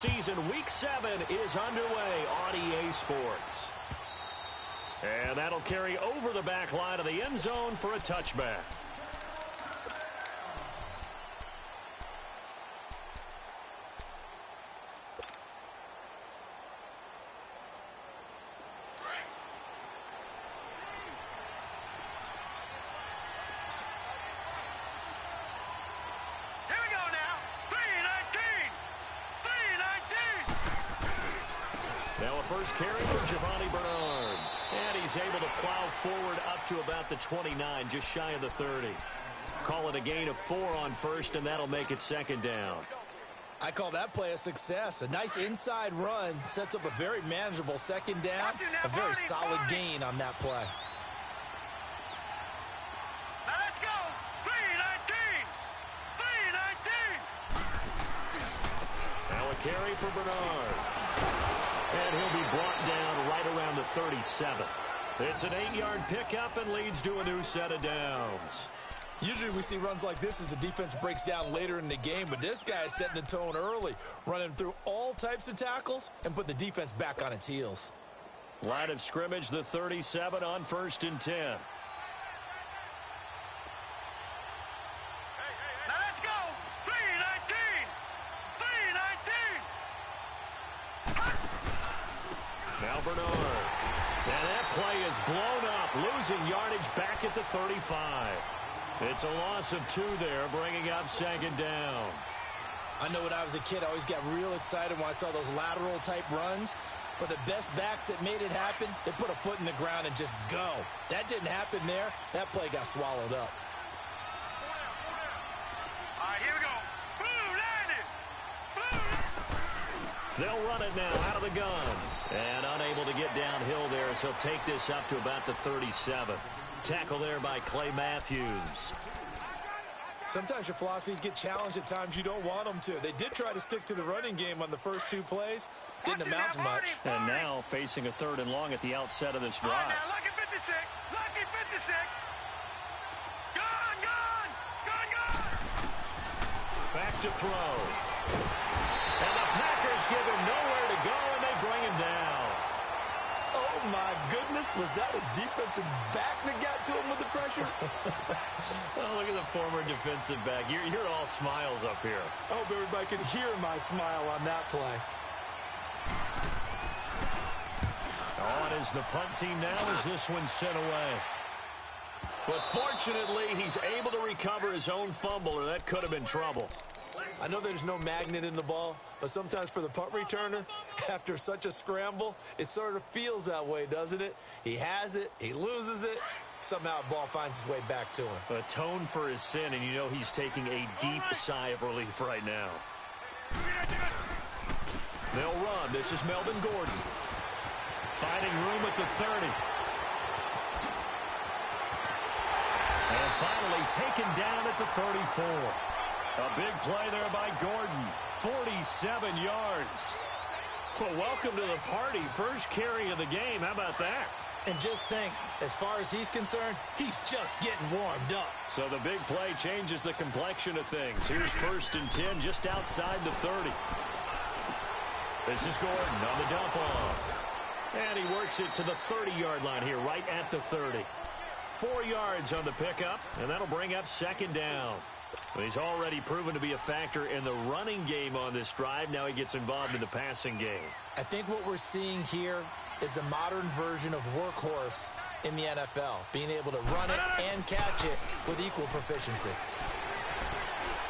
Season Week 7 is underway on EA Sports. And that'll carry over the back line of the end zone for a touchback. First carry for Jenopoly. And he's able to plow forward up to about the 29, just shy of the 30. Call it a gain of 4 on first, and that'll make it second down. I call that play a success. A nice inside run sets up a very manageable second down. A very solid gain on that play. Now let's go. 3-19. Now a carry for Bernard. And he'll be brought down right around the 37. It's an 8-yard pickup and leads to a new set of downs. Usually we see runs like this as the defense breaks down later in the game, but this guy is setting the tone early, running through all types of tackles and put the defense back on its heels. Line of scrimmage, the 37 on 1st and 10. Now let's go. 3-19. Now Bernard. And that play is blown up, losing yardage back at the 35. It's a loss of 2 there, bringing up second down. I know when I was a kid, I always got real excited when I saw those lateral-type runs. But the best backs that made it happen, they put a foot in the ground and just go. That didn't happen there. That play got swallowed up. All right, here we go. They'll run it now out of the gun. And unable to get downhill there, so he'll take this up to about the 37. Tackle there by Clay Matthews. Sometimes your philosophies get challenged at times you don't want them to. They did try to stick to the running game on the first 2 plays. Didn't amount to much. And now facing a 3rd and long at the outset of this drive. All right, now, lucky 56. Lucky 56. Gone. Back to throw. And the Packers give him nowhere to go, and they bring him down. Oh, my goodness. Was that a defensive back that got to him with the pressure? Well, look at the former defensive back. You're all smiles up here. I hope everybody can hear my smile on that play. On is the punt team now as this one's sent away. But fortunately, he's able to recover his own fumble, or that could have been trouble. I know there's no magnet in the ball, but sometimes for the punt returner, after such a scramble, it sort of feels that way, doesn't it? He has it, he loses it, somehow the ball finds its way back to him. Atone for his sin, and you know he's taking a deep sigh of relief right now. They'll run. This is Melvin Gordon. Finding room at the 30. And finally taken down at the 34. A big play there by Gordon. 47 yards. Well, welcome to the party. First carry of the game. How about that? And just think, as far as he's concerned, he's just getting warmed up. So the big play changes the complexion of things. Here's 1st and 10 just outside the 30. This is Gordon on the dump off. And he works it to the 30-yard line here, right at the 30. 4 yards on the pickup, and that'll bring up second down. He's already proven to be a factor in the running game on this drive. Now he gets involved in the passing game. I think what we're seeing here is the modern version of workhorse in the NFL, being able to run it and catch it with equal proficiency.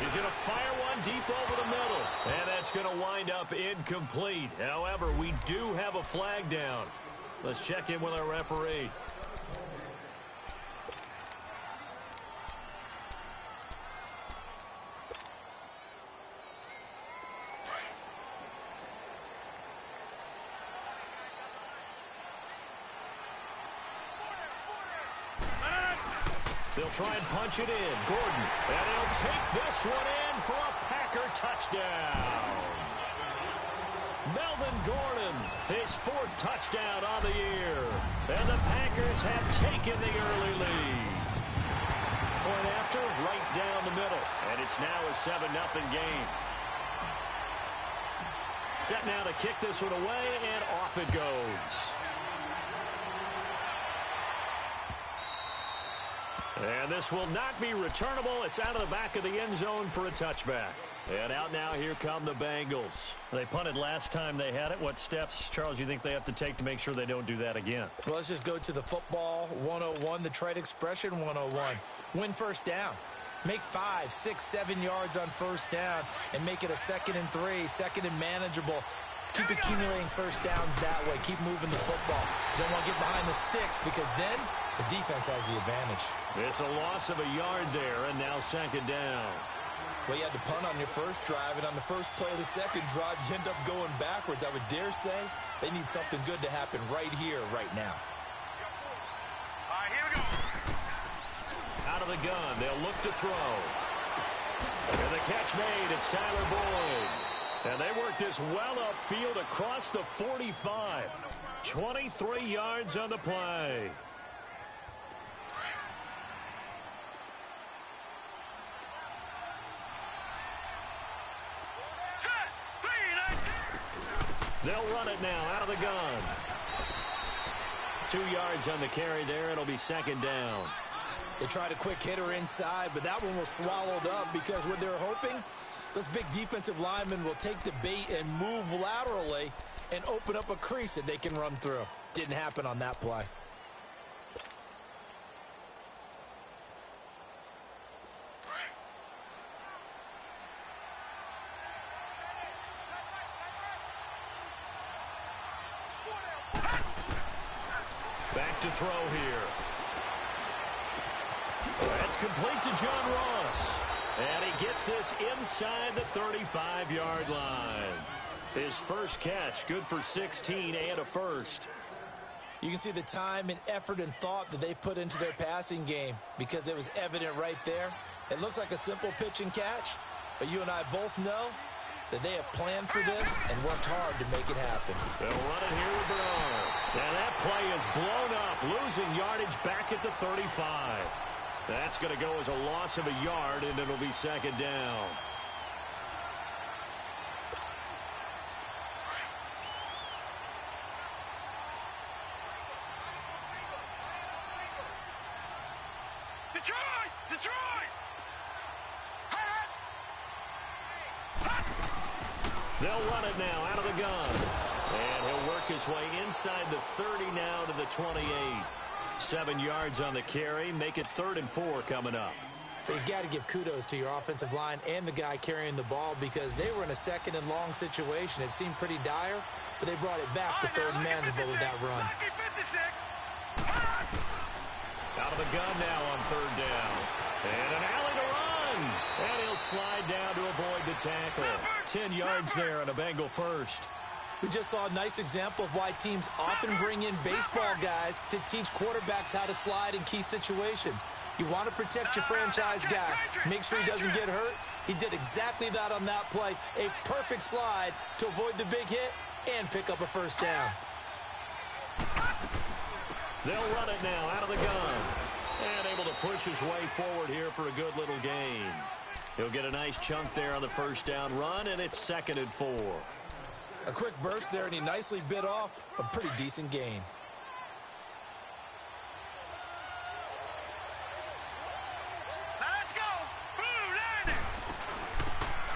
He's going to fire one deep over the middle, and that's going to wind up incomplete. However, we do have a flag down. Let's check in with our referee. They'll try and punch it in. Gordon. And he'll take this one in for a Packer touchdown. Melvin Gordon, his 4th touchdown on the year. And the Packers have taken the early lead. Point after, right down the middle. And it's now a 7-0 game. Set now to kick this one away, and off it goes. And this will not be returnable. It's out of the back of the end zone for a touchback. And out now, here come the Bengals. They punted last time they had it. What steps, Charles, you think they have to take to make sure they don't do that again? Well, let's just go to the football 101, the trade expression 101. Win first down. Make 5, 6, 7 yards on first down and make it a 2nd and 3, 2nd and manageable. Keep accumulating first downs that way. Keep moving the football. You don't want to get behind the sticks because then the defense has the advantage. It's a loss of a yard there, and now 2nd down. Well, you had to punt on your first drive, and on the first play of the second drive, you end up going backwards. I would dare say they need something good to happen right here, right now. All right, here we go. Out of the gun, they'll look to throw. And the catch made, it's Tyler Boyd. And they work this well upfield across the 45. 23 yards on the play. They'll run it now out of the gun. 2 yards on the carry there. It'll be 2nd down. They tried a quick hitter inside, but that one was swallowed up because what they're hoping, those big defensive linemen will take the bait and move laterally and open up a crease that they can run through. Didn't happen on that play. Back to throw here. That's complete to John Ross. And he gets this inside the 35-yard line. His first catch, good for 16 and a first. You can see the time and effort and thought that they put into their passing game because it was evident right there. It looks like a simple pitch and catch, but you and I both know that they have planned for this and worked hard to make it happen. They'll run it here with Bernard. And that play is blown up, losing yardage back at the 35. That's going to go as a loss of a yard, and it'll be 2nd down. Detroit! Detroit! They'll run it now out of the gun. And he'll work his way inside the 30 now to the 28. 7 yards on the carry. Make it 3rd and 4 coming up. But you got to give kudos to your offensive line and the guy carrying the ball because they were in a 2nd and long situation. It seemed pretty dire, but they brought it back to 3rd and manageable with that run. Out of the gun now on 3rd down. And an alley to run. And he'll slide down to avoid the tackle. 10 yards there on a Bengal first. We just saw a nice example of why teams often bring in baseball guys to teach quarterbacks how to slide in key situations. You want to protect your franchise guy. Make sure he doesn't get hurt. He did exactly that on that play. A perfect slide to avoid the big hit and pick up a first down. They'll run it now out of the gun. And able to push his way forward here for a good little gain. He'll get a nice chunk there on the first down run, and it's 2nd and 4. A quick burst there, and he nicely bit off a pretty decent gain. Now let's go! Blue landing!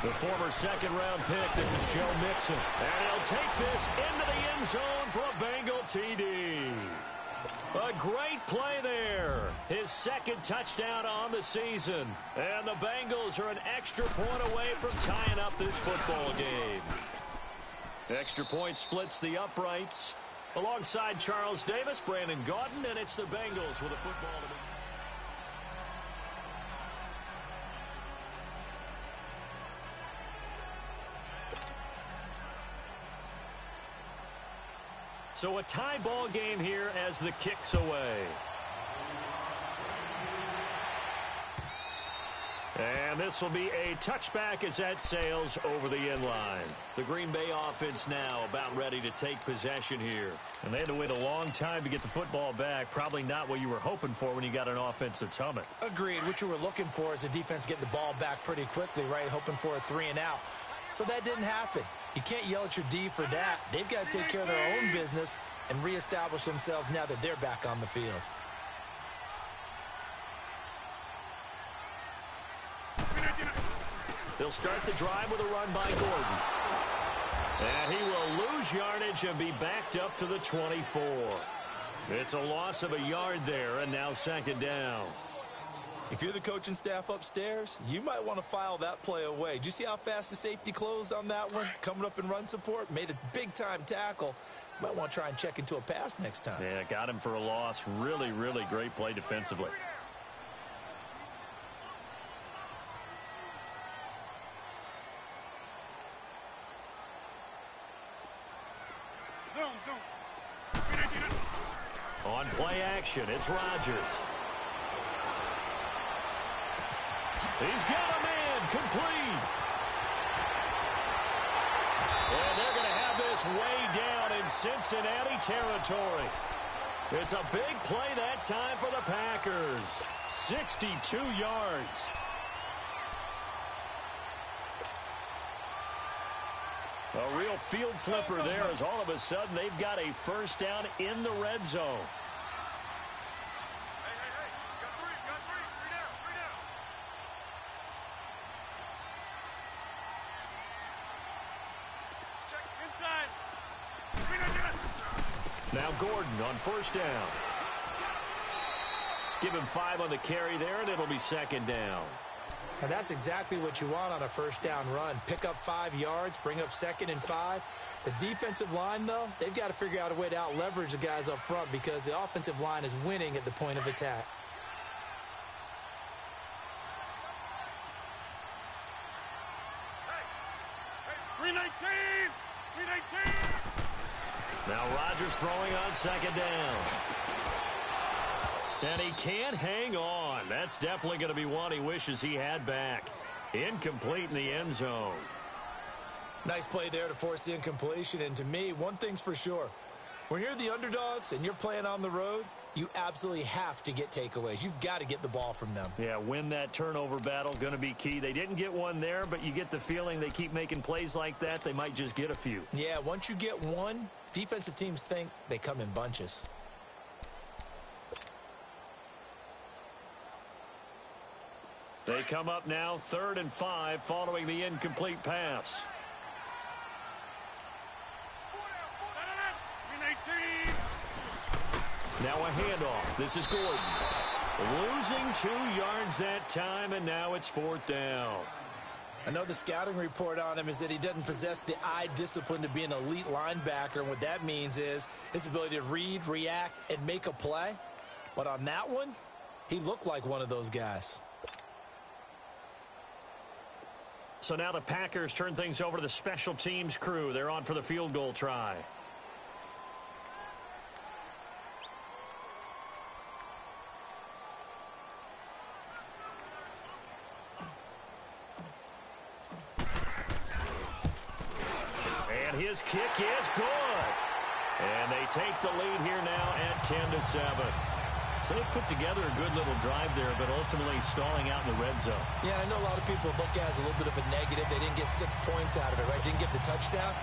The former 2nd-round pick, this is Joe Mixon. And he'll take this into the end zone for a Bengal TD. A great play there. His 2nd touchdown on the season. And the Bengals are an extra point away from tying up this football game. Extra point splits the uprights. Alongside Charles Davis, Brandon Gaudin, and it's the Bengals with a football to the... So a tie ball game here as the kick's away. And this will be a touchback as that sails over the end line. The Green Bay offense now about ready to take possession here. And they had to wait a long time to get the football back. Probably not what you were hoping for when you got an offense that's humming. Agreed. What you were looking for is the defense getting the ball back pretty quickly, right? Hoping for a 3 and out. So that didn't happen. You can't yell at your D for that. They've got to take care of their own business and reestablish themselves now that they're back on the field. They'll start the drive with a run by Gordon. And he will lose yardage and be backed up to the 24. It's a loss of a yard there, and now second down. If you're the coaching staff upstairs, you might want to file that play away. Do you see how fast the safety closed on that one? Coming up in run support, made a big-time tackle. You might want to try and check into a pass next time. Yeah, got him for a loss. Really, really great play defensively. On play action, it's Rodgers. He's got a man complete. And they're going to have this way down in Cincinnati territory. It's a big play that time for the Packers. 62 yards. A real field flipper there as all of a sudden they've got a first down in the red zone. Now Gordon on first down. Give him 5 on the carry there, and it'll be second down. And that's exactly what you want on a first down run. Pick up 5 yards, bring up 2nd and 5. The defensive line, though, they've got to figure out a way to out-leverage the guys up front because the offensive line is winning at the point of attack. Now Rodgers throwing on second down. And he can't hang on. That's definitely going to be one he wishes he had back. Incomplete in the end zone. Nice play there to force the incompletion. And to me, one thing's for sure. When you're the underdogs and you're playing on the road, you absolutely have to get takeaways. You've got to get the ball from them. Yeah, win that turnover battle, going to be key. They didn't get one there, but you get the feeling they keep making plays like that, they might just get a few. Yeah, once you get one, defensive teams think they come in bunches. They come up now 3rd and 5 following the incomplete pass. Now a handoff. This is Gordon. Losing 2 yards that time, and now it's 4th down. I know the scouting report on him is that he doesn't possess the eye discipline to be an elite linebacker, and what that means is his ability to read, react, and make a play. But on that one, he looked like one of those guys. So now the Packers turn things over to the special teams crew. They're on for the field goal try. And his kick is good. And they take the lead here now at 10-7. So they put together a good little drive there, but ultimately stalling out in the red zone. Yeah, I know a lot of people look at it as a little bit of a negative. They didn't get 6 points out of it, right? Didn't get the touchdown.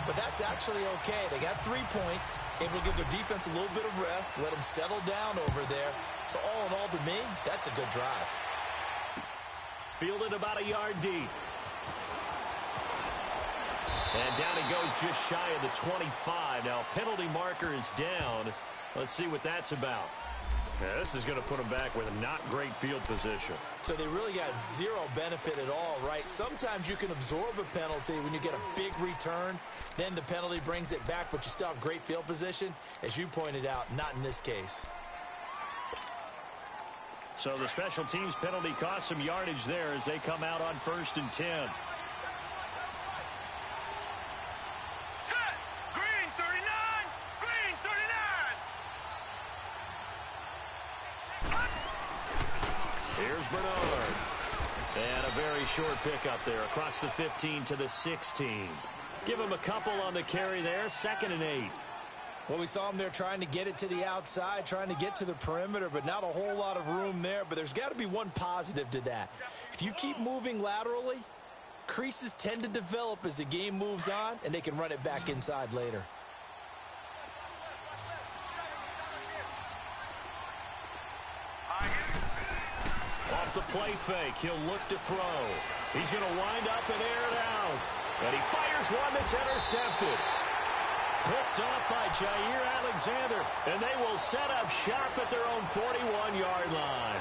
But that's actually okay. They got 3 points, able to give their defense a little bit of rest, let them settle down over there. So all in all, to me, that's a good drive. Fielded about a yard deep. And down he goes just shy of the 25. Now penalty marker is down. Let's see what that's about. Yeah, this is going to put them back with a not great field position. So they really got 0 benefit at all, right? Sometimes you can absorb a penalty when you get a big return. Then the penalty brings it back, but you still have great field position. As you pointed out, not in this case. So the special teams penalty cost some yardage there as they come out on 1st and 10. Short pickup there across the 15 to the 16. Give him a couple on the carry there. 2nd and 8. Well, we saw him there trying to get it to the outside, trying to get to the perimeter, but not a whole lot of room there. But there's got to be one positive to that. If you keep moving laterally, Creases tend to develop as the game moves on, and they can run it back inside later. Off the play fake, he'll look to throw. He's going to wind up and air it out. And he fires one that's intercepted. Picked off by Jair Alexander, and they will set up shop at their own 41-yard line.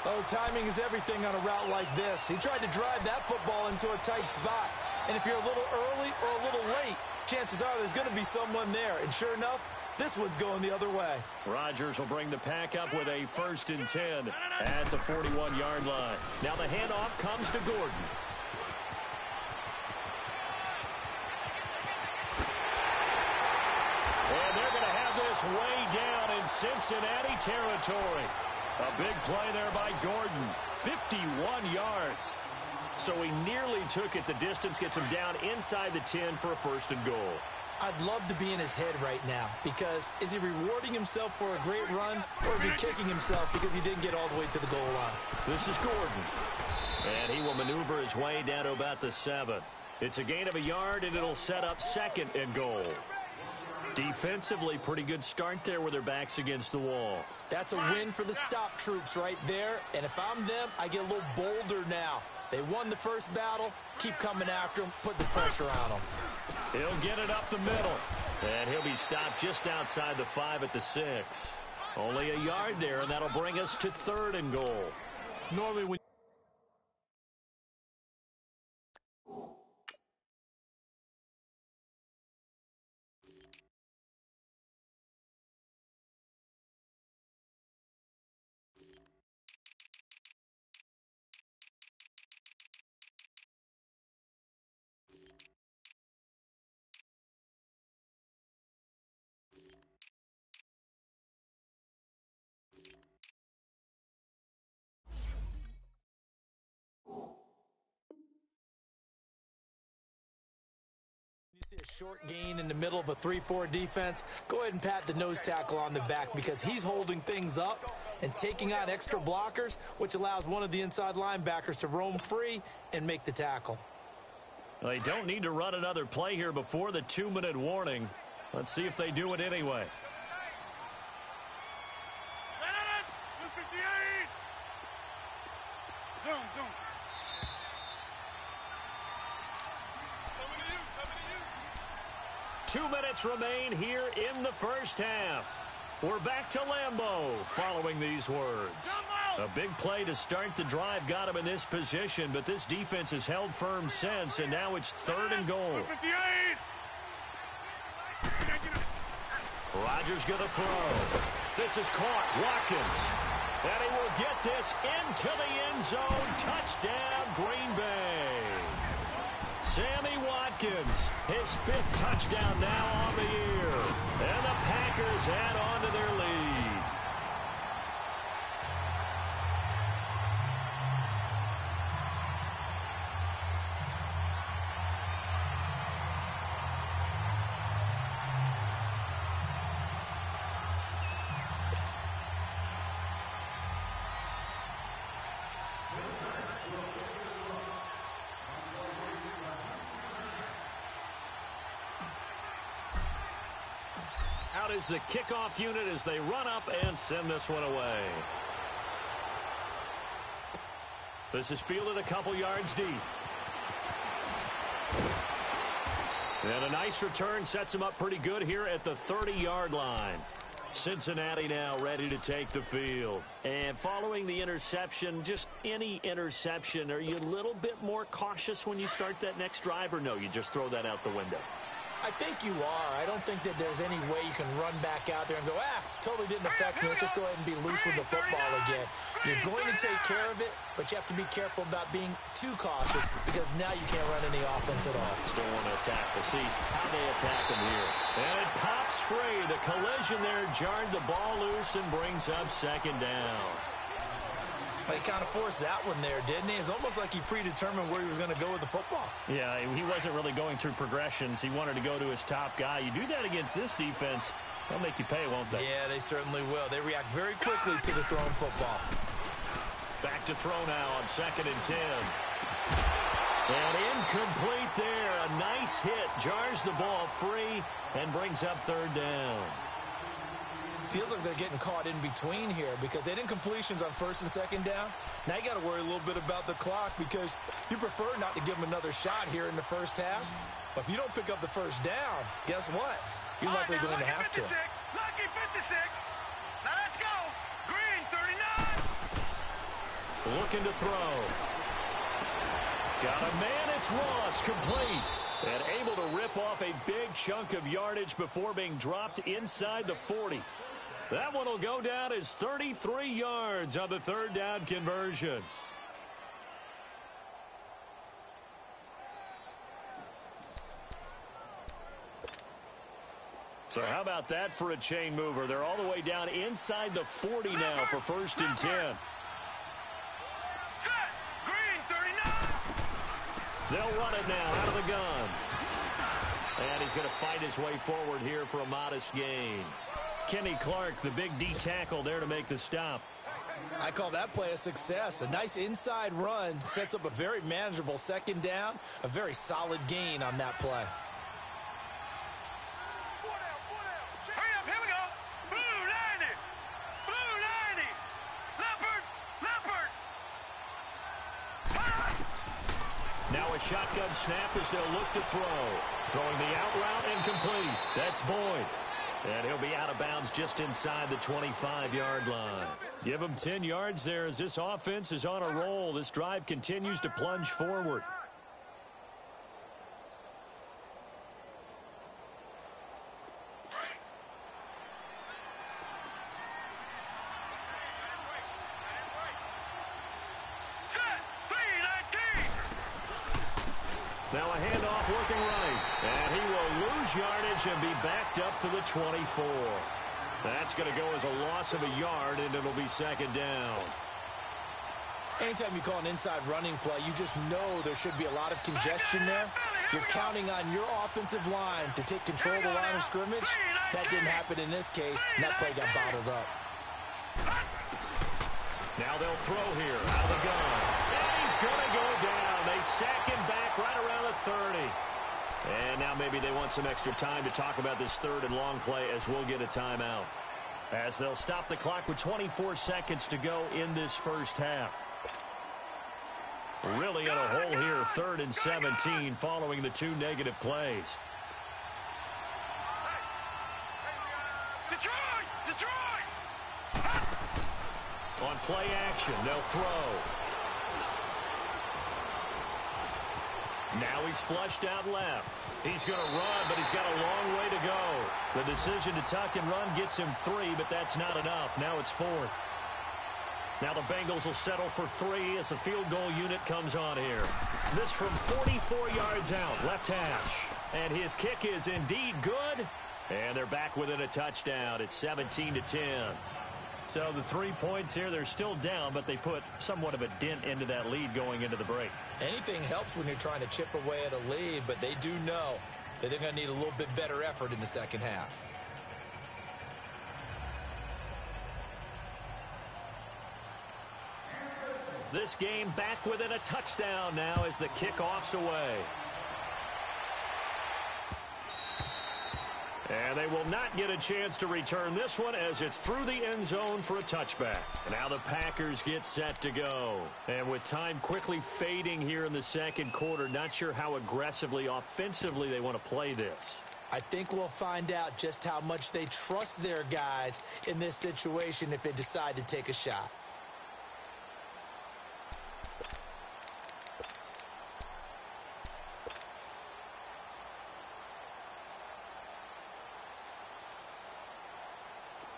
Oh, timing is everything on a route like this. He tried to drive that football into a tight spot. And if you're a little early or a little late, chances are there's going to be someone there. And sure enough, this one's going the other way. Rodgers will bring the pack up with a 1st and 10 at the 41-yard line. Now the handoff comes to Gordon. And they're going to have this way down in Cincinnati territory. A big play there by Gordon. 51 yards. So he nearly took it the distance, gets him down inside the 10 for a 1st and goal. I'd love to be in his head right now because is he rewarding himself for a great run or is he kicking himself because he didn't get all the way to the goal line? This is Gordon. And he will maneuver his way down to about the 7. It's a gain of a yard, and it'll set up 2nd and goal. Defensively, pretty good start there with their backs against the wall. That's a win for the stop troops right there. And if I'm them, I get a little bolder now. They won the first battle. Keep coming after them. Put the pressure on them. He'll get it up the middle. And he'll be stopped just outside the 5 at the 6. Only a yard there, and that'll bring us to 3rd and goal. Normally when you see a short gain in the middle of a 3-4 defense, go ahead and pat the nose tackle on the back because he's holding things up and taking out extra blockers, which allows one of the inside linebackers to roam free and make the tackle. They don't need to run another play here before the 2-minute warning. Let's see if they do it anyway. 2 minutes remain here in the first half. We're back to Lambeau following these words. A big play to start the drive got him in this position, but this defense has held firm since, and now it's 3rd and goal. Rodgers going to throw. This is caught. Watkins. And he will get this into the end zone. Touchdown, Green Bay. Sammy Watkins, his 5th touchdown now on the year. And the Packers add on to their lead. Out is the kickoff unit as they run up and send this one away. This is fielded a couple yards deep. And a nice return sets him up pretty good here at the 30-yard line. Cincinnati now ready to take the field. And following the interception, just any interception, are you a little bit more cautious when you start that next drive, or no, you just throw that out the window? I think you are. I don't think that there's any way you can run back out there and go, totally didn't affect me. Let's just go ahead and be loose with the football again. You're going to take care of it, but you have to be careful about being too cautious because now you can't run any offense at all. Still want to attack. We'll see how they attack him here. And it pops free. The collision there jarred the ball loose and brings up 2nd down. He kind of forced that one there, didn't he? It's almost like he predetermined where he was going to go with the football. Yeah, he wasn't really going through progressions. He wanted to go to his top guy. You do that against this defense, they'll make you pay, won't they? Yeah, they certainly will. They react very quickly to the thrown football. Back to throw now on 2nd and 10. And incomplete there. A nice hit. Jars the ball free and brings up third down. Feels like they're getting caught in between here because they didn't completions on first and second down. Now you got to worry a little bit about the clock because you prefer not to give them another shot here in the first half. But if you don't pick up the first down, guess what? You're likely going to have to. Lucky 56. Now let's go. Green 39. Looking to throw. Got a man. It's Ross. Complete. And able to rip off a big chunk of yardage before being dropped inside the 40. That one will go down as 33 yards on the third down conversion. So how about that for a chain mover? They're all the way down inside the 40 now for first and 10. Set. Green 39. They'll run it now out of the gun. And he's going to fight his way forward here for a modest gain. Kenny Clark, the big D tackle there to make the stop. I call that play a success. A nice inside run sets up a very manageable second down. A very solid gain on that play. Hurry up, here we go. Blue 90. Blue 90. Leopard. Leopard. Now a shotgun snap as they'll look to throw. Throwing the out route incomplete. That's Boyd. And he'll be out of bounds just inside the 25-yard line. Give him 10 yards there as this offense is on a roll. This drive continues to plunge forward. Set. 319. Now a handoff working right. And he will lose yardage and be backed up to the 24. That's going to go as a loss of a yard, and it'll be second down. Anytime you call an inside running play, you just know there should be a lot of congestion there. You're counting on your offensive line to take control of the line of scrimmage. That didn't happen in this case, and that play got bottled up. Now they'll throw here out of the gun. And he's going to go down. They sack him back right around the 30. And now maybe they want some extra time to talk about this third and long play as we'll get a timeout. As they'll stop the clock with 24 seconds to go in this first half. Really in a hole here, 3rd and 17 following the 2 negative plays. Detroit. On play action, they'll throw. Now he's flushed out left. He's going to run, but he's got a long way to go. The decision to tuck and run gets him 3, but that's not enough. Now it's 4th. Now the Bengals will settle for 3 as the field goal unit comes on here. This from 44 yards out, left hash. And his kick is indeed good. And they're back within a touchdown. It's 17-10. So the 3 points here, they're still down, but they put somewhat of a dent into that lead going into the break. Anything helps when you're trying to chip away at a lead, but they do know that they're going to need a little bit better effort in the second half. This game back within a touchdown now as the kickoff's away. And they will not get a chance to return this one as it's through the end zone for a touchback. Now the Packers get set to go. And with time quickly fading here in the second quarter, not sure how aggressively, offensively they want to play this. I think we'll find out just how much they trust their guys in this situation if they decide to take a shot.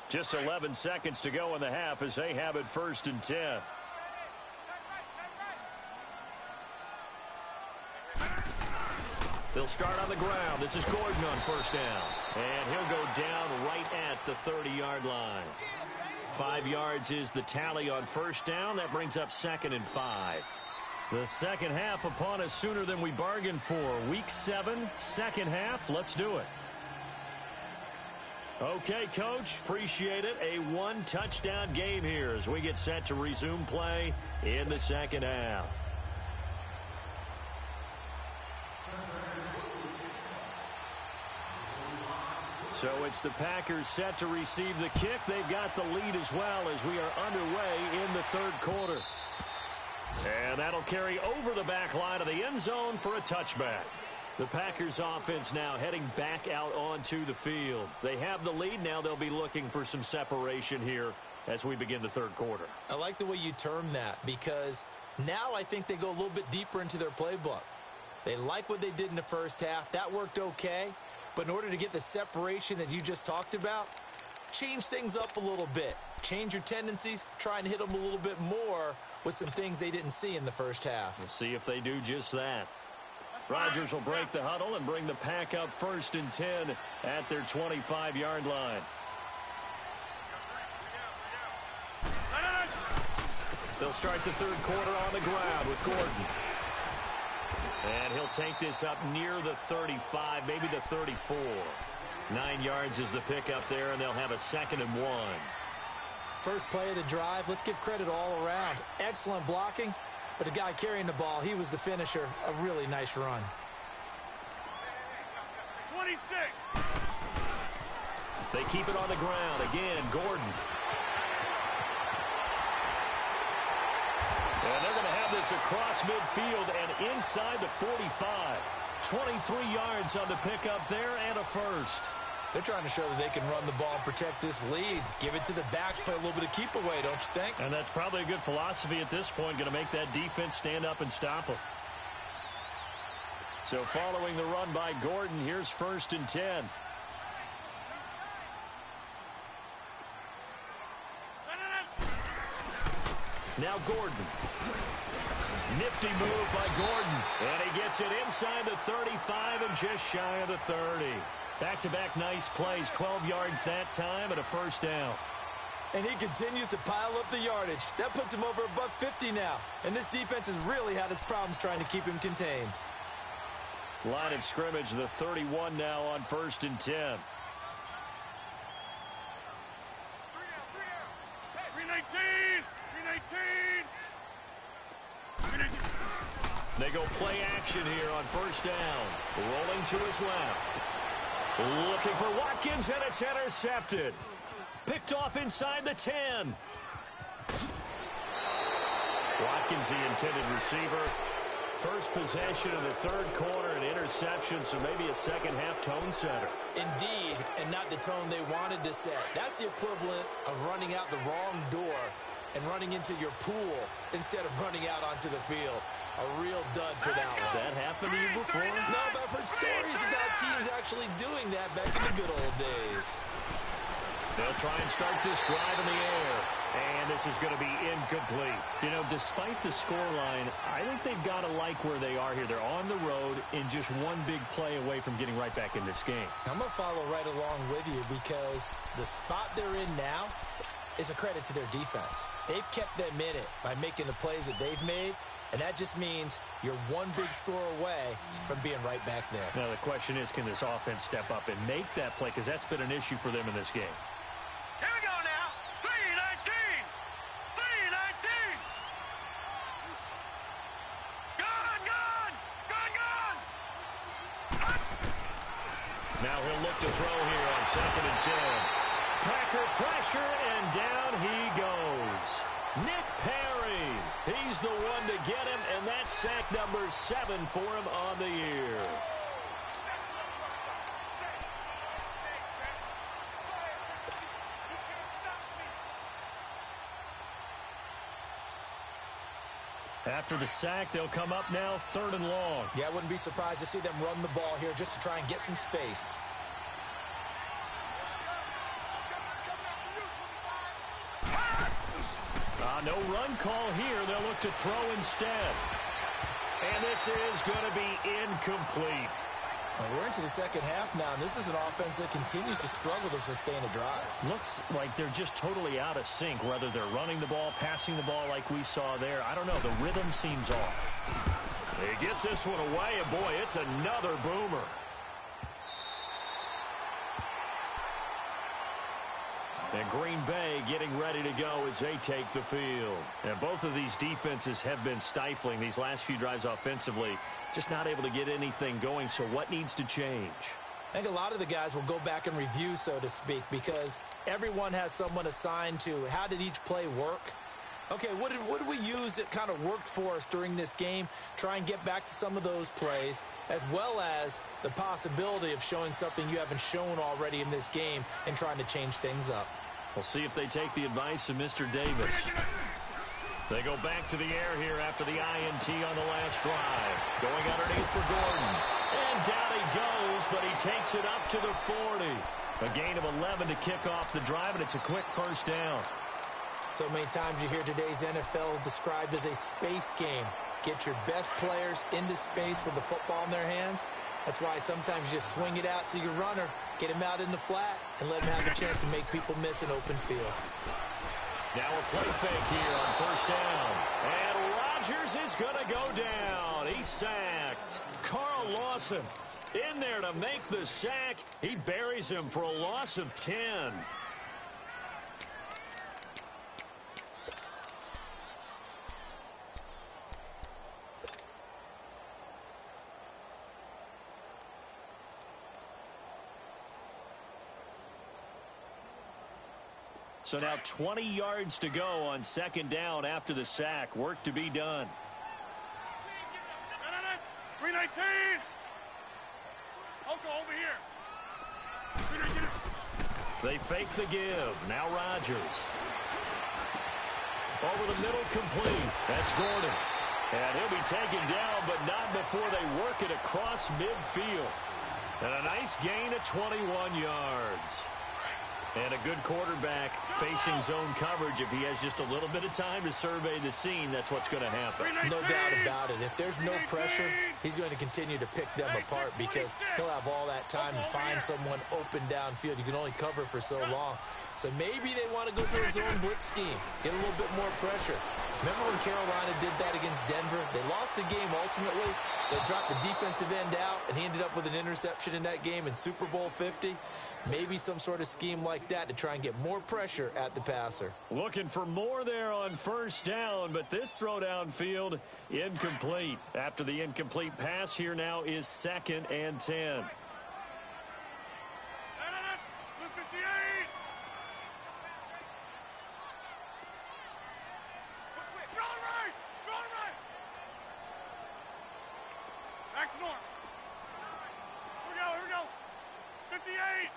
Just 11 seconds to go in the half as they have it 1st and 10. They'll start on the ground. This is Gordon on first down. And he'll go down right at the 30-yard line. 5 yards is the tally on first down. That brings up 2nd and 5. The second half upon us sooner than we bargained for. Week 7, second half. Let's do it. Okay, Coach, appreciate it. A 1-touchdown game here as we get set to resume play in the second half. So it's the Packers set to receive the kick. They've got the lead as well as we are underway in the third quarter. And that'll carry over the back line of the end zone for a touchback. The Packers offense now heading back out onto the field. They have the lead. Now they'll be looking for some separation here as we begin the third quarter. I like the way you term that because now I think they go a little bit deeper into their playbook. They like what they did in the first half. That worked okay. But in order to get the separation that you just talked about, change things up a little bit. Change your tendencies. Try and hit them a little bit more with some things they didn't see in the first half. We'll see if they do just that. Rodgers will break the huddle and bring the Pack up 1st and 10 at their 25-yard line. They'll start the third quarter on the ground with Gordon. And he'll take this up near the 35, maybe the 34. 9 yards is the pickup there, and they'll have a 2nd and 1. First play of the drive, let's give credit all around. Excellent blocking, but the guy carrying the ball, he was the finisher. A really nice run. 26. They keep it on the ground. Again, Gordon. And they're going to have this across midfield and inside the 45. 23 yards on the pickup there and a first. They're trying to show that they can run the ball and protect this lead. Give it to the backs, play a little bit of keep away, don't you think? And that's probably a good philosophy at this point, going to make that defense stand up and stop them. So following the run by Gordon, here's 1st and 10. Now Gordon. Nifty move by Gordon. And he gets it inside the 35 and just shy of the 30. Back-to-back nice plays. 12 yards that time and a first down. And he continues to pile up the yardage. That puts him over $150 now. And this defense has really had its problems trying to keep him contained. Line of scrimmage, the 31 now on 1st and 10. 319. They go play action here on 1st down. Rolling to his left. Looking for Watkins, and it's intercepted. Picked off inside the 10. Watkins, the intended receiver. First possession of the third quarter, an interception, so maybe a second-half tone setter. Indeed, and not the tone they wanted to set. That's the equivalent of running out the wrong door and running into your pool instead of running out onto the field. A real dud for that one. Has that happened to you before? No, but I've heard stories about teams actually doing that back in the good old days. They'll try and start this drive in the air. And this is going to be incomplete. You know, despite the scoreline, I think they've got to like where they are here. They're on the road and just one big play away from getting right back in this game. I'm going to follow right along with you because the spot they're in now is a credit to their defense. They've kept them in it by making the plays that they've made, and that just means you're one big score away from being right back there. Now, the question is, can this offense step up and make that play? Because that's been an issue for them in this game. Here we go now. 319. 319. Gone. Now he'll look to throw here on 2nd and 10. Packer pressure, and down he goes. Nick Perry. He's the one to get him, and that's sack number 7 for him on the year. After the sack, they'll come up now 3rd and long. Yeah, I wouldn't be surprised to see them run the ball here just to try and get some space. No run call here. They'll look to throw instead. And this is going to be incomplete. We're into the second half now, and this is an offense that continues to struggle to sustain a drive. Looks like they're just totally out of sync, whether they're running the ball, passing the ball like we saw there. I don't know. The rhythm seems off. He gets this one away, and boy, it's another boomer. And Green Bay getting ready to go as they take the field. And both of these defenses have been stifling these last few drives offensively. Just not able to get anything going, so what needs to change? I think a lot of the guys will go back and review, so to speak, because everyone has someone assigned to how did each play work. Okay, what did we use that kind of worked for us during this game? Try and get back to some of those plays, as well as the possibility of showing something you haven't shown already in this game and trying to change things up. We'll see if they take the advice of Mr. Davis. They go back to the air here after the INT on the last drive. Going underneath for Gordon. And down he goes, but he takes it up to the 40. A gain of 11 to kick off the drive, and it's a quick first down. So many times you hear today's NFL described as a space game. Get your best players into space with the football in their hands. That's why sometimes you just swing it out to your runner, get him out in the flat, and let him have a chance to make people miss an open field. Now a play fake here on first down. And Rodgers is going to go down. He's sacked. Carl Lawson in there to make the sack. He buries him for a loss of 10. So now 20 yards to go on second down after the sack. Work to be done. 319. I'll go over here. They fake the give. Now Rodgers. Over the middle, complete. That's Gordon. And he'll be taken down, but not before they work it across midfield. And a nice gain of 21 yards. And a good quarterback facing zone coverage. If he has just a little bit of time to survey the scene, that's what's going to happen. No doubt about it. If there's no pressure, he's going to continue to pick them apart because he'll have all that time to find someone open downfield. You can only cover for so long. So maybe they want to go to a zone blitz scheme, get a little bit more pressure. Remember when Carolina did that against Denver? They lost the game ultimately. They dropped the defensive end out, and he ended up with an interception in that game in Super Bowl 50. Maybe some sort of scheme like that to try and get more pressure at the passer. Looking for more there on first down, but this throw downfield incomplete. After the incomplete pass, here now is 2nd and 10. Here we go. 58.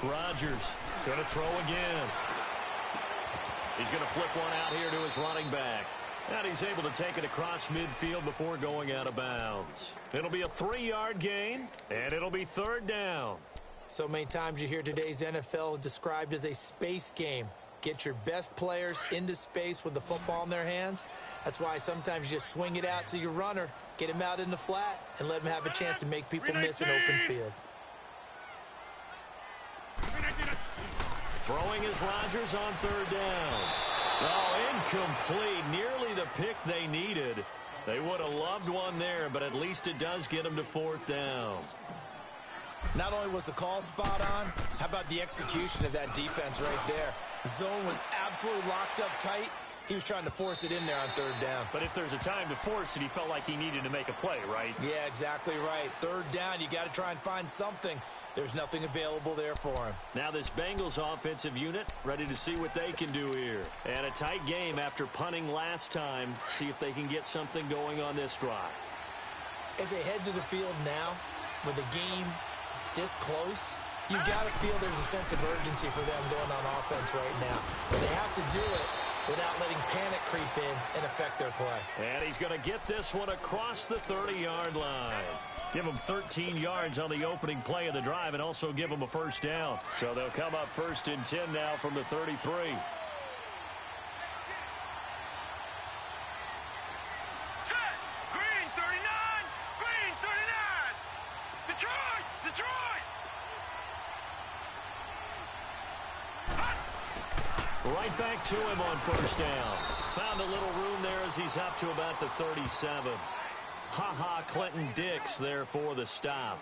Rodgers going to throw again. He's going to flip one out here to his running back. And he's able to take it across midfield before going out of bounds. It'll be a 3-yard gain, and it'll be 3rd down. So many times you hear today's NFL described as a space game. Get your best players into space with the football in their hands. That's why sometimes you just swing it out to your runner, get him out in the flat, and let him have a chance to make people miss an open field. Throwing is Rodgers on 3rd down. Oh, incomplete. Nearly the pick they needed. They would have loved one there, but at least it does get them to 4th down. Not only was the call spot on, how about the execution of that defense right there? The zone was absolutely locked up tight. He was trying to force it in there on 3rd down. But if there's a time to force it, he felt like he needed to make a play, right? Yeah, exactly right. 3rd down, you got to try and find something. There's nothing available there for him. Now this Bengals offensive unit ready to see what they can do here. And a tight game after punting last time. See if they can get something going on this drive. As they head to the field now, with the game this close, you got to feel there's a sense of urgency for them going on offense right now. But they have to do it without letting panic creep in and affect their play. And he's going to get this one across the 30-yard line. Give them 13 yards on the opening play of the drive and also give them a 1st down. So they'll come up 1st and 10 now from the 33. Set. Green 39. Green 39. Detroit. Detroit. Right back to him on 1st down. Found a little room there as he's up to about the 37. Clinton Dix there for the stop.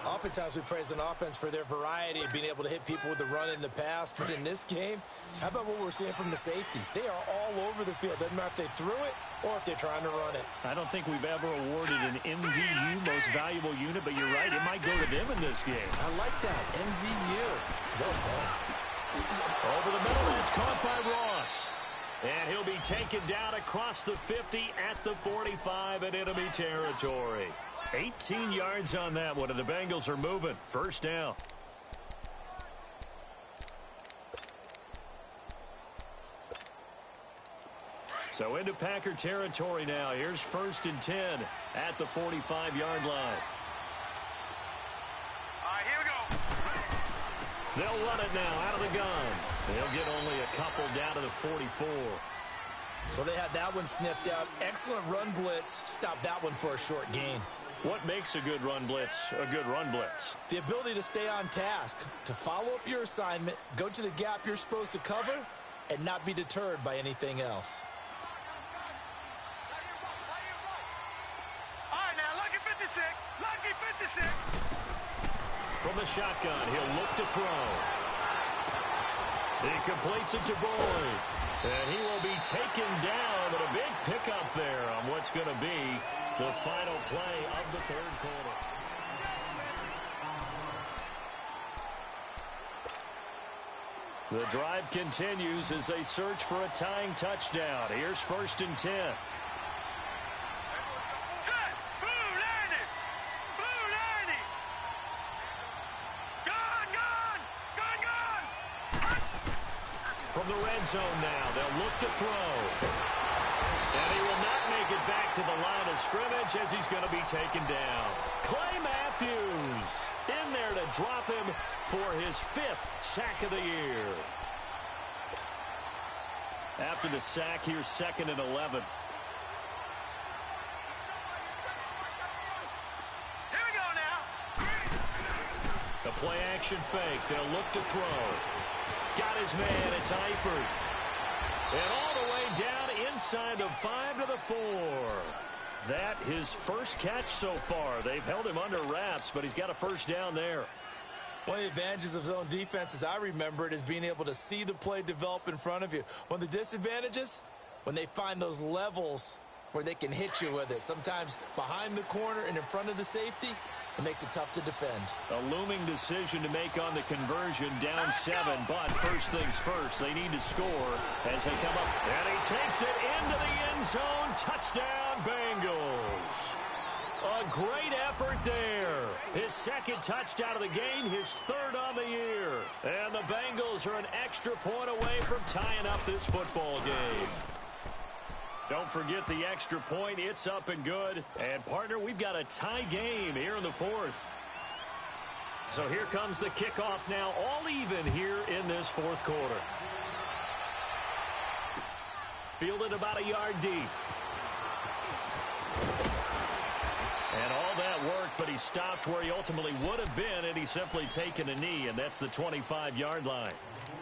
Oftentimes we praise an offense for their variety of being able to hit people with the run and the pass. But in this game, how about what we're seeing from the safeties? They are all over the field. Doesn't matter if they threw it or if they're trying to run it. I don't think we've ever awarded an MVU, most valuable unit, but you're right, it might go to them in this game. I like that, MVU. Well done. Over the middle, that's caught by Ross. And he'll be taken down across the 50 at the 45 in enemy territory. 18 yards on that one, and the Bengals are moving. First down. So into Packer territory now. Here's 1st and 10 at the 45-yard line. All right, here we go. They'll run it now out of the gun. They'll get only a couple down to the 44. Well, they had that one sniffed out. Excellent run blitz. Stop that one for a short gain. What makes a good run blitz a good run blitz? The ability to stay on task, to follow up your assignment, go to the gap you're supposed to cover, and not be deterred by anything else. All right, now, lucky 56. Lucky 56. From the shotgun, he'll look to throw. He completes it to Boyd. And he will be taken down, but a big pickup there on what's going to be the final play of the third quarter. The drive continues as they search for a tying touchdown. Here's 1st and 10. Set. Blue 90. Blue 90. Gone, gone. Gone, gone. From the red zone now, they'll look to throw. And he will not make it back to the line of scrimmage as he's going to be taken down. Clay Matthews in there to drop him for his 5th sack of the year. After the sack, here's 2nd and 11. Here we go now. The play action fake. They'll look to throw. Got his man, it's Eifert. And all the way down inside the 5 to the 4. That his first catch so far. They've held him under wraps, but he's got a first down there. One of the advantages of zone defense, as I remember it, is being able to see the play develop in front of you. One of the disadvantages, when they find those levels where they can hit you with it. Sometimes behind the corner and in front of the safety, it makes it tough to defend. A looming decision to make on the conversion, down 7, but first things first, they need to score as they come up. And he takes it into the end zone. Touchdown, Bengals. A great effort there. His 2nd touchdown of the game, his 3rd on the year. And the Bengals are an extra point away from tying up this football game. Don't forget the extra point. It's up and good. And, partner, we've got a tie game here in the 4th. So here comes the kickoff now, all even here in this 4th quarter. Fielded about a yard deep. And all that worked, but he stopped where he ultimately would have been, and he's simply taken a knee, and that's the 25-yard line.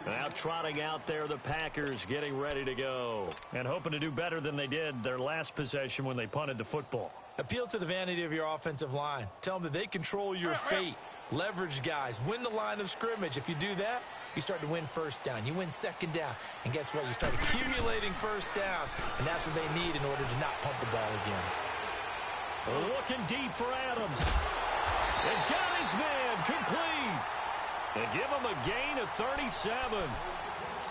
Now trotting out there, the Packers getting ready to go and hoping to do better than they did their last possession when they punted the football. Appeal to the vanity of your offensive line. Tell them that they control your fate. Leverage guys. Win the line of scrimmage. If you do that, you start to win first down. You win 2nd down. And guess what? You start accumulating first downs, and that's what they need in order to not pump the ball again. Looking deep for Adams. And got his man complete. And give him a gain of 37.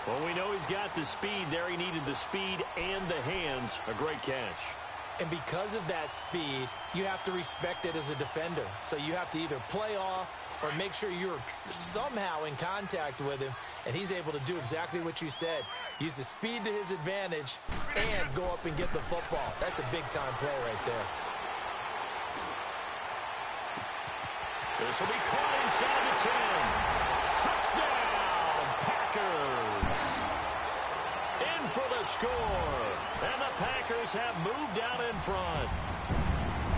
Well, we know he's got the speed there. He needed the speed and the hands. A great catch. And because of that speed, you have to respect it as a defender. So you have to either play off or make sure you're somehow in contact with him, and he's able to do exactly what you said. Use the speed to his advantage and go up and get the football. That's a big-time play right there. This will be caught inside the 10. Touchdown, Packers. In for the score. And the Packers have moved out in front.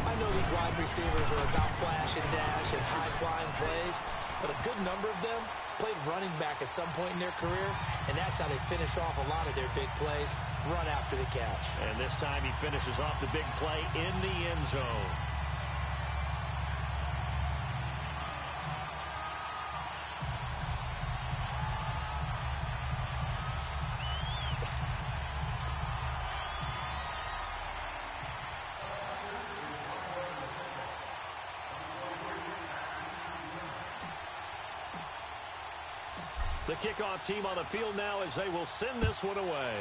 I know these wide receivers are about flash and dash and high-flying plays, but a good number of them played running back at some point in their career, and that's how they finish off a lot of their big plays, run after the catch. And this time he finishes off the big play in the end zone. The kickoff team on the field now as they will send this one away.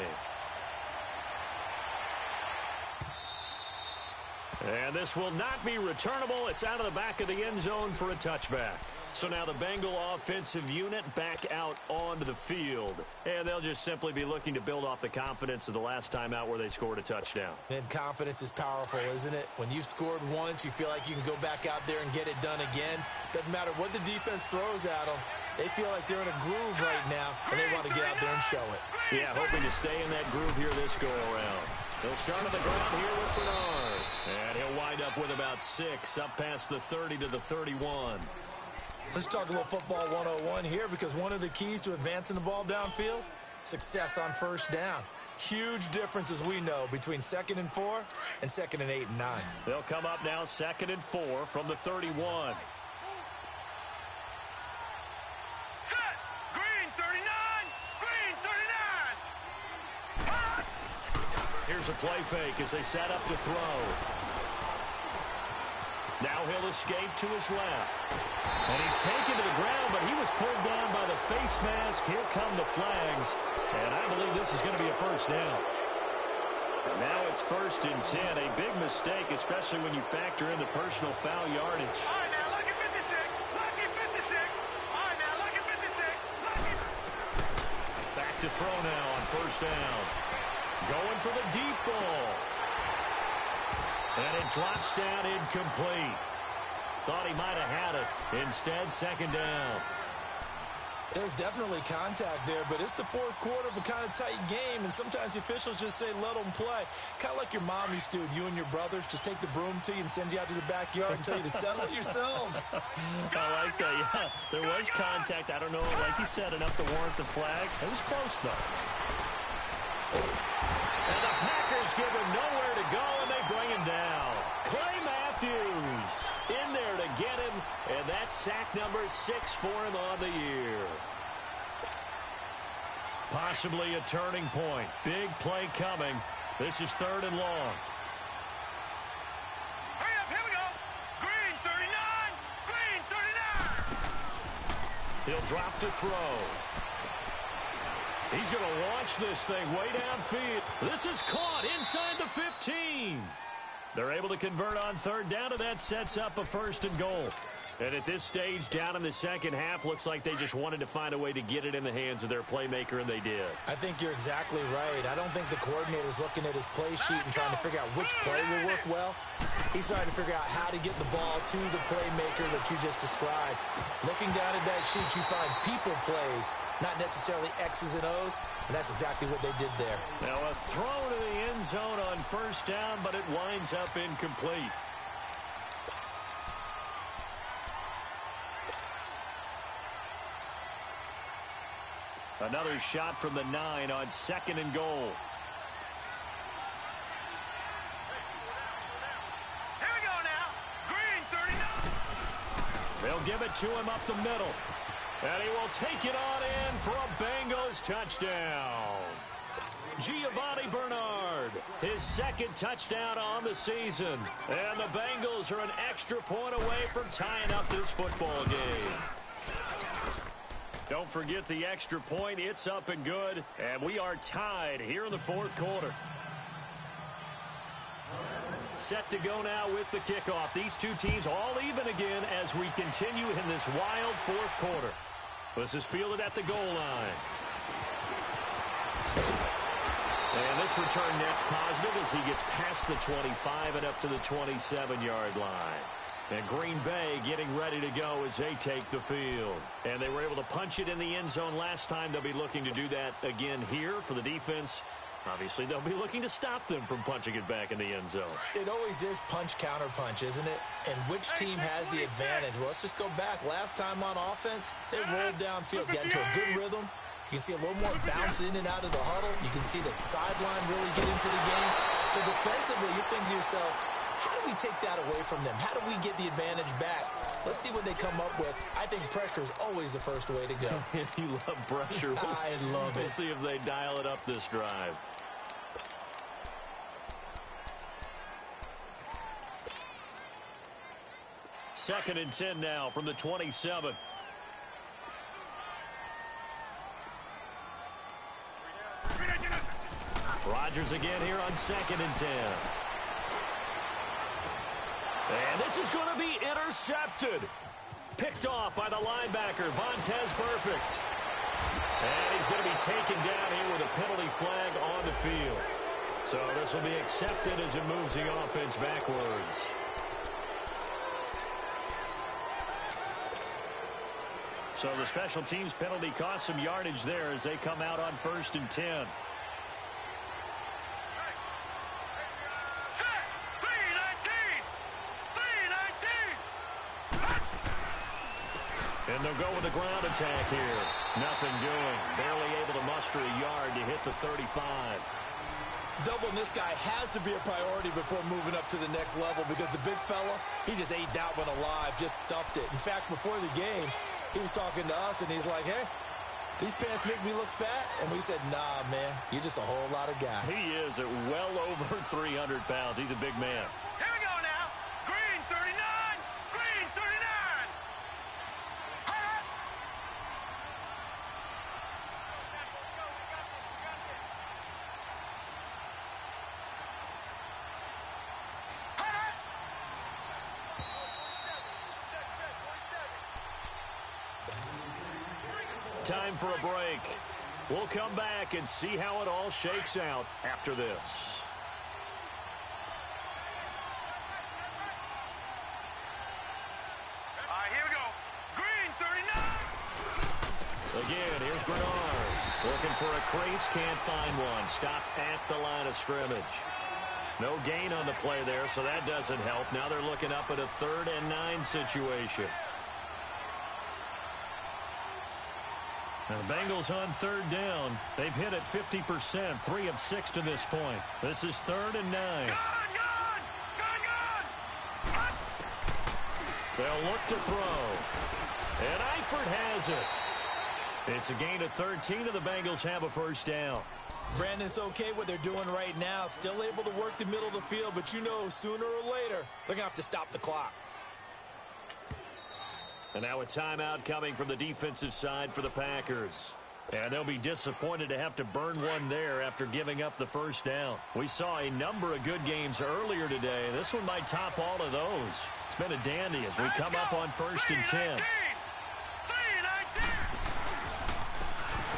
And this will not be returnable. It's out of the back of the end zone for a touchback. So now the Bengal offensive unit back out onto the field. And they'll just simply be looking to build off the confidence of the last time out where they scored a touchdown. And confidence is powerful, isn't it? When you've scored once, you feel like you can go back out there and get it done again. Doesn't matter what the defense throws at them. They feel like they're in a groove right now, and they want to get out there and show it. Yeah, hoping to stay in that groove here this go-around. He'll start on the ground here with Bernard. And he'll wind up with about 6, up past the 30 to the 31. Let's talk a little football 101 here, because one of the keys to advancing the ball downfield, success on first down. Huge difference, as we know, between 2nd and 4 and 2nd and 8 and 9. They'll come up now 2nd and 4 from the 31. Set. Green 39. Green 39. Hot. Here's a play fake as they set up to throw. Now he'll escape to his left. And he's taken to the ground, but he was pulled down by the face mask. Here come the flags. And I believe this is going to be a first down. And now it's 1st and 10. A big mistake, especially when you factor in the personal foul yardage. All right, now look at 56. Look at 56. All right, now look at 56. Look at... Back to throw now on first down. Going for the deep ball. And it drops down incomplete. Thought he might have had it. Instead, 2nd down. There's definitely contact there, but it's the 4th quarter of a kind of tight game, and sometimes the officials just say, let them play. Kind of like your mom used to with you and your brothers. Just take the broom to you and send you out to the backyard and tell you to settle it yourselves. I like that, yeah. There was contact. I don't know, like you said, enough to warrant the flag. It was close, though. And the Packers give him nowhere to go, and they bring him down. Clay Matthews in there to get him, and that's sack number 6 for him on the year. Possibly a turning point. Big play coming. This is 3rd and long. Hurry up, here we go. Green 39. Green 39. He'll drop to throw. He's going to launch this thing way downfield. This is caught inside the 15. They're able to convert on 3rd down, and that sets up a 1st and goal. And at this stage, down in the second half, looks like they just wanted to find a way to get it in the hands of their playmaker, and they did. I think you're exactly right. I don't think the coordinator's looking at his play sheet and trying to figure out which play will work well. He's trying to figure out how to get the ball to the playmaker that you just described. Looking down at that sheet, you find people plays, not necessarily X's and O's, and that's exactly what they did there. Now a throw to the end zone on 1st down, but it winds up incomplete. Another shot from the 9 on 2nd and goal. Here we go now. Green 39. They'll give it to him up the middle. And he will take it on in for a Bengals touchdown. Giovanni Bernard, his 2nd touchdown on the season. And the Bengals are an extra point away from tying up this football game. Don't forget the extra point. It's up and good. And we are tied here in the 4th quarter. Set to go now with the kickoff. These two teams all even again as we continue in this wild 4th quarter. This is fielded at the goal line. And this return net's positive as he gets past the 25 and up to the 27-yard line. And Green Bay getting ready to go as they take the field. And they were able to punch it in the end zone last time. They'll be looking to do that again here for the defense. Obviously, they'll be looking to stop them from punching it back in the end zone. It always is punch, counter punch, isn't it? And which team has the advantage? Well, let's just go back. Last time on offense, they rolled downfield, got into a good rhythm. You can see a little more bounce in and out of the huddle. You can see the sideline really get into the game. So defensively, you're thinking to yourself, how do we take that away from them? How do we get the advantage back? Let's see what they come up with. I think pressure is always the first way to go. You love pressure. I love it. We'll see if they dial it up this drive. Second and 10 now from the 27. Rodgers again here on 2nd and 10. And this is going to be intercepted. Picked off by the linebacker, Vontaze Burfict. And he's going to be taken down here with a penalty flag on the field. So this will be accepted as it moves the offense backwards. So the special teams penalty cost some yardage there as they come out on 1st and 10. And they'll go with a ground attack here. Nothing doing. Barely able to muster a yard to hit the 35. Doubling this guy has to be a priority before moving up to the next level because the big fella, he just ate that one alive, just stuffed it. In fact, before the game, he was talking to us, and he's like, hey, these pants make me look fat. And we said, nah, man, you're just a whole lot of guy. He is at well over 300 pounds. He's a big man. Here we go now. Green 39. Green 39. Time for a break. We'll come back and see how it all shakes out after this. All right, here we go. Green 39. Again, here's Bernard. Looking for a crease, can't find one. Stopped at the line of scrimmage. No gain on the play there, so that doesn't help. Now they're looking up at a 3rd and 9 situation. Now the Bengals on 3rd down. They've hit it 50%, 3 of 6 to this point. This is 3rd and 9. They'll look to throw. And Eifert has it. It's a gain of 13, and the Bengals have a 1st down. Brandon, it's okay what they're doing right now. Still able to work the middle of the field, but you know sooner or later they're going to have to stop the clock. And now a timeout coming from the defensive side for the Packers. And they'll be disappointed to have to burn one there after giving up the 1st down. We saw a number of good games earlier today. This one might top all of those. It's been a dandy as we come up on 1st and 10.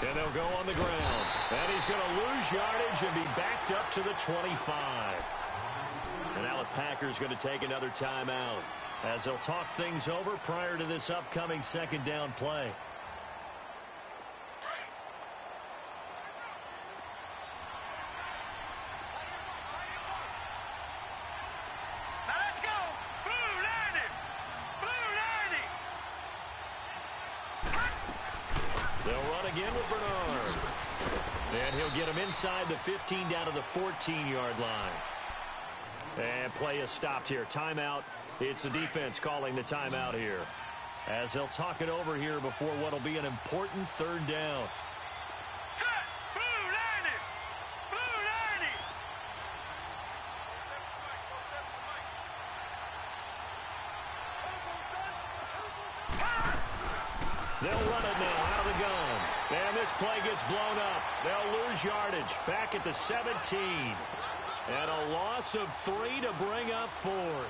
And they'll go on the ground. And he's going to lose yardage and be backed up to the 25. And now the Packers going to take another timeout as they'll talk things over prior to this upcoming 2nd down play. Now let's go. Blue 90. Blue 90. They'll run again with Bernard. And he'll get him inside the 15 down to the 14-yard line. And play is stopped here. Timeout. It's the defense calling the timeout here as they'll talk it over here before what will be an important 3rd down. Set. Blue 90. Blue 90. They'll run it now out of the gun. And this play gets blown up. They'll lose yardage back at the 17. And a loss of 3 to bring up 4th.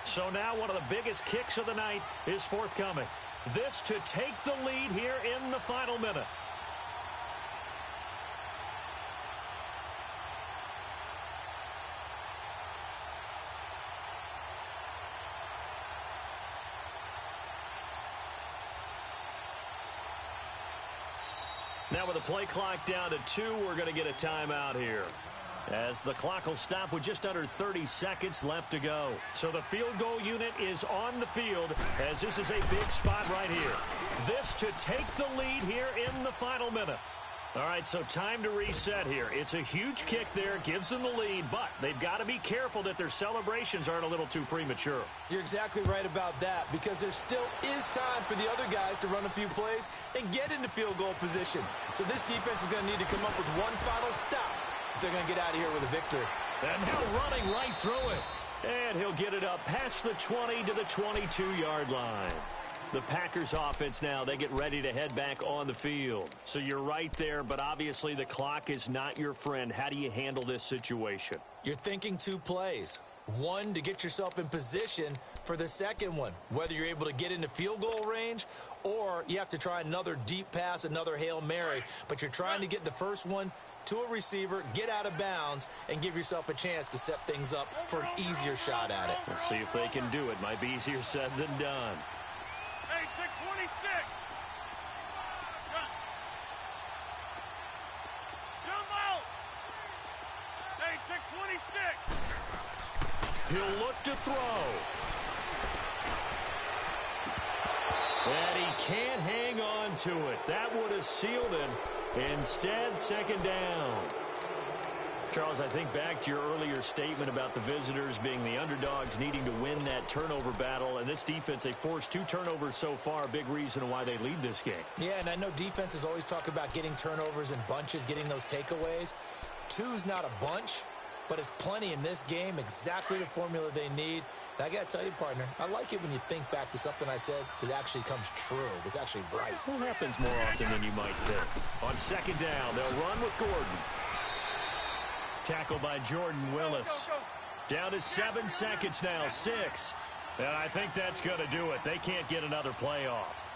So now one of the biggest kicks of the night is forthcoming. This to take the lead here in the final minute. Now with the play clock down to 2, we're going to get a timeout here, as the clock will stop with just under 30 seconds left to go. So the field goal unit is on the field, as this is a big spot right here. This to take the lead here in the final minute. All right, so time to reset here. It's a huge kick there, gives them the lead, but they've got to be careful that their celebrations aren't a little too premature. You're exactly right about that, because there still is time for the other guys to run a few plays and get into field goal position. So this defense is going to need to come up with one final stop if they're going to get out of here with a victory. And now running right through it. And he'll get it up past the 20 to the 22-yard line. The Packers offense now, they get ready to head back on the field. So you're right there, but obviously the clock is not your friend. How do you handle this situation? You're thinking 2 plays. One, to get yourself in position for the second one, whether you're able to get into field goal range or you have to try another deep pass, another Hail Mary. But you're trying to get the first one to a receiver, get out of bounds, and give yourself a chance to set things up for an easier shot at it. We'll see if they can do it. Might be easier said than done. Hey, check 26. Jump out. Hey, check 26. He'll look to throw. And he can't hang on to it. That would have sealed it. Instead, second down. Charles, I think back to your earlier statement about the visitors being the underdogs, needing to win that turnover battle. And this defense, they forced 2 turnovers so far, a big reason why they lead this game. Yeah, and I know defenses always talk about getting turnovers in bunches, getting those takeaways. 2's not a bunch, but it's plenty in this game, exactly the formula they need. And I got to tell you, partner, I like it when you think back to something I said that actually comes true, that's actually right. What happens more often than you might think? On second down, they'll run with Gordon. Tackled by Jordan Willis. Down to 7 seconds now, 6. And I think that's going to do it. They can't get another play off.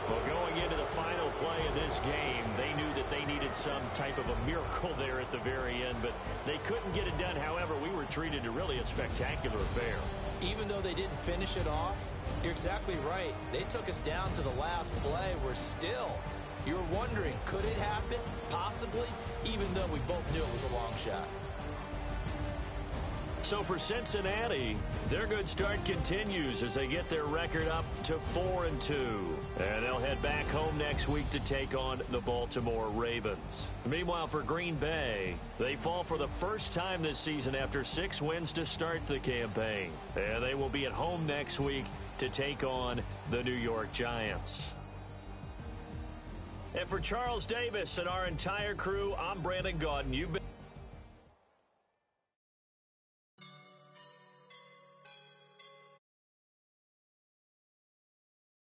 Well, going into the final play of this game, they knew that they needed some type of a miracle there at the very end, but they couldn't get it done. However, we were treated to really a spectacular affair. Even though they didn't finish it off, you're exactly right. They took us down to the last play. We're still, you're wondering, could it happen? Possibly, even though we both knew it was a long shot. So for Cincinnati, their good start continues as they get their record up to 4-2. And they'll head back home next week to take on the Baltimore Ravens. Meanwhile, for Green Bay, they fall for the first time this season after 6 wins to start the campaign. And they will be at home next week to take on the New York Giants. And for Charles Davis and our entire crew, I'm Brandon Gaudin. You've been